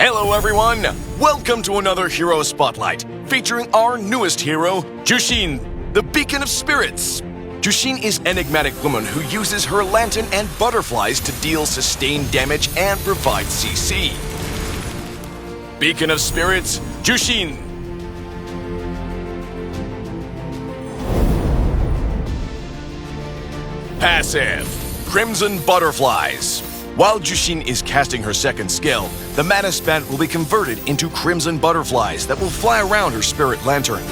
Hello everyone! Welcome to another Hero Spotlight, featuring our newest hero, Zhuxin, the Beacon of Spirits. Zhuxin is an enigmatic woman who uses her lantern and butterflies to deal sustained damage and provide CC. Beacon of Spirits, Zhuxin. Passive, Crimson Butterflies. While Zhuxin is casting her second skill, the mana spent will be converted into crimson butterflies that will fly around her spirit lantern.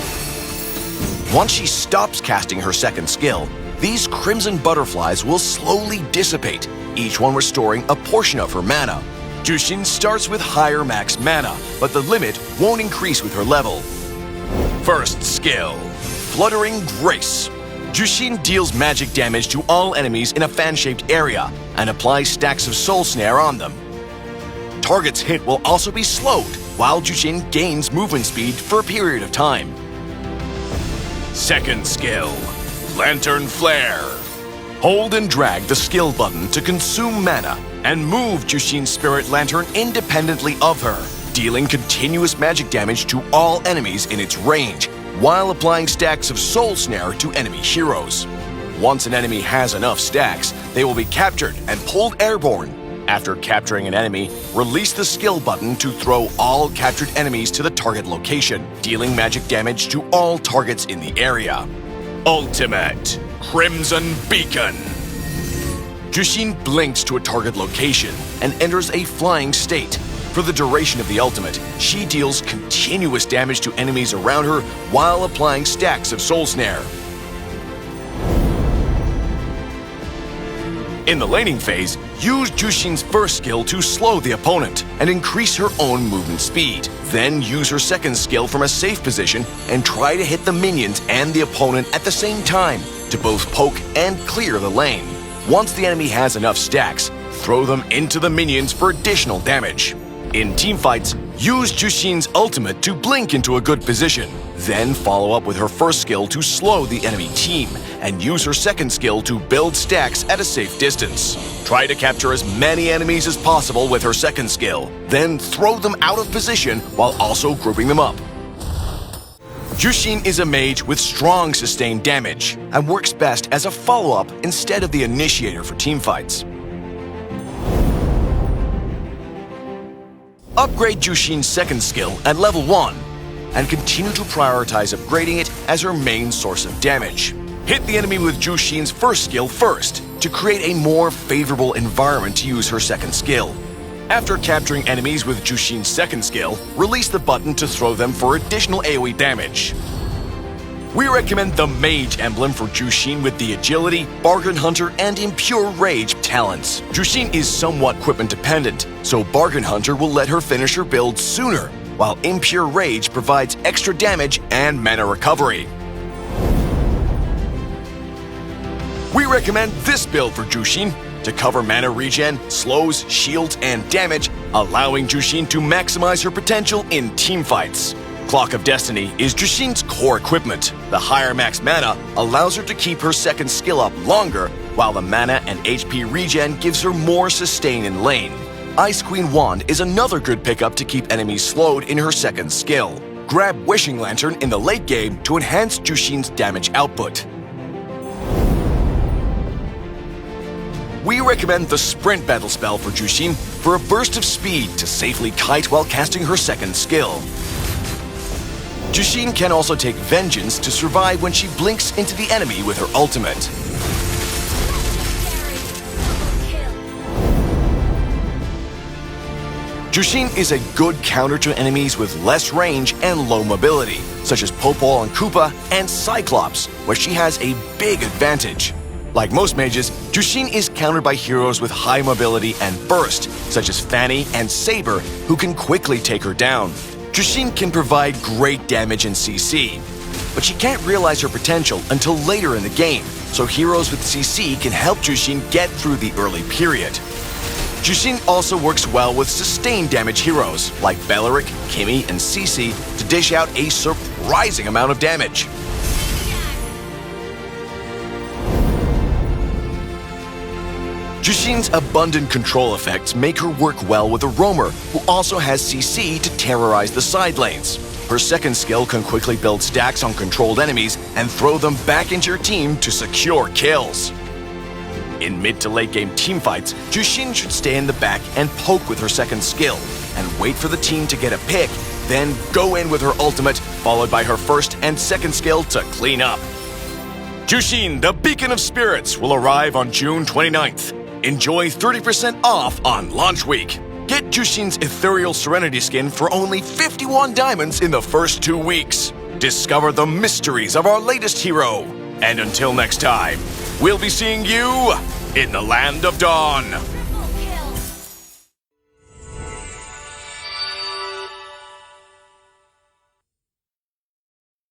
Once she stops casting her second skill, these crimson butterflies will slowly dissipate, each one restoring a portion of her mana. Zhuxin starts with higher max mana, but the limit won't increase with her level. First skill, Fluttering Grace. Zhuxin deals magic damage to all enemies in a fan-shaped area and applies stacks of Soul Snare on them. Target's hit will also be slowed, while Zhuxin gains movement speed for a period of time. Second skill, Lantern Flare. Hold and drag the skill button to consume mana and move Zhuxin's spirit lantern independently of her, dealing continuous magic damage to all enemies in its range, while applying stacks of Soul Snare to enemy heroes. Once an enemy has enough stacks, they will be captured and pulled airborne. After capturing an enemy, release the skill button to throw all captured enemies to the target location, dealing magic damage to all targets in the area. Ultimate, Crimson Beacon. Zhuxin blinks to a target location and enters a flying state. For the duration of the ultimate, she deals continuous damage to enemies around her while applying stacks of Soul Snare. In the laning phase, use Zhuxin's first skill to slow the opponent and increase her own movement speed. Then use her second skill from a safe position and try to hit the minions and the opponent at the same time to both poke and clear the lane. Once the enemy has enough stacks, throw them into the minions for additional damage. In teamfights, use Zhuxin's ultimate to blink into a good position. Then follow up with her first skill to slow the enemy team, and use her second skill to build stacks at a safe distance. Try to capture as many enemies as possible with her second skill, then throw them out of position while also grouping them up. Zhuxin is a mage with strong sustained damage, and works best as a follow-up instead of the initiator for teamfights. Upgrade Zhuxin's second skill at level 1, and continue to prioritize upgrading it as her main source of damage. Hit the enemy with Zhuxin's first skill first, to create a more favorable environment to use her second skill. After capturing enemies with Zhuxin's second skill, release the button to throw them for additional AoE damage. We recommend the Mage emblem for Zhuxin with the Agility, Bargain Hunter, and Impure Rage talents. Zhuxin is somewhat equipment dependent, so Bargain Hunter will let her finish her build sooner, while Impure Rage provides extra damage and mana recovery. We recommend this build for Zhuxin to cover mana regen, slows, shields, and damage, allowing Zhuxin to maximize her potential in teamfights. Clock of Destiny is Zhuxin's core equipment. The higher max mana allows her to keep her second skill up longer, while the mana and HP regen gives her more sustain in lane. Ice Queen Wand is another good pickup to keep enemies slowed in her second skill. Grab Wishing Lantern in the late game to enhance Zhuxin's damage output. We recommend the Sprint Battle spell for Zhuxin for a burst of speed to safely kite while casting her second skill. Zhuxin can also take Vengeance to survive when she blinks into the enemy with her ultimate. Zhuxin is a good counter to enemies with less range and low mobility, such as Popol and Koopa and Cyclops, where she has a big advantage. Like most mages, Zhuxin is countered by heroes with high mobility and burst, such as Fanny and Saber, who can quickly take her down. Zhuxin can provide great damage in CC, but she can't realize her potential until later in the game, so heroes with CC can help Zhuxin get through the early period. Zhuxin also works well with sustained damage heroes like Beleric, Kimi, and Cece to dish out a surprising amount of damage. Zhuxin's abundant control effects make her work well with a roamer, who also has CC to terrorize the side lanes. Her second skill can quickly build stacks on controlled enemies and throw them back into your team to secure kills. In mid to late game teamfights, Zhuxin should stay in the back and poke with her second skill, and wait for the team to get a pick, then go in with her ultimate, followed by her first and second skill to clean up. Zhuxin, the Beacon of Spirits, will arrive on June 29th. Enjoy 30% off on launch week. Get Zhuxin's Ethereal Serenity skin for only 51 diamonds in the first 2 weeks. Discover the mysteries of our latest hero. And until next time, we'll be seeing you in the Land of Dawn.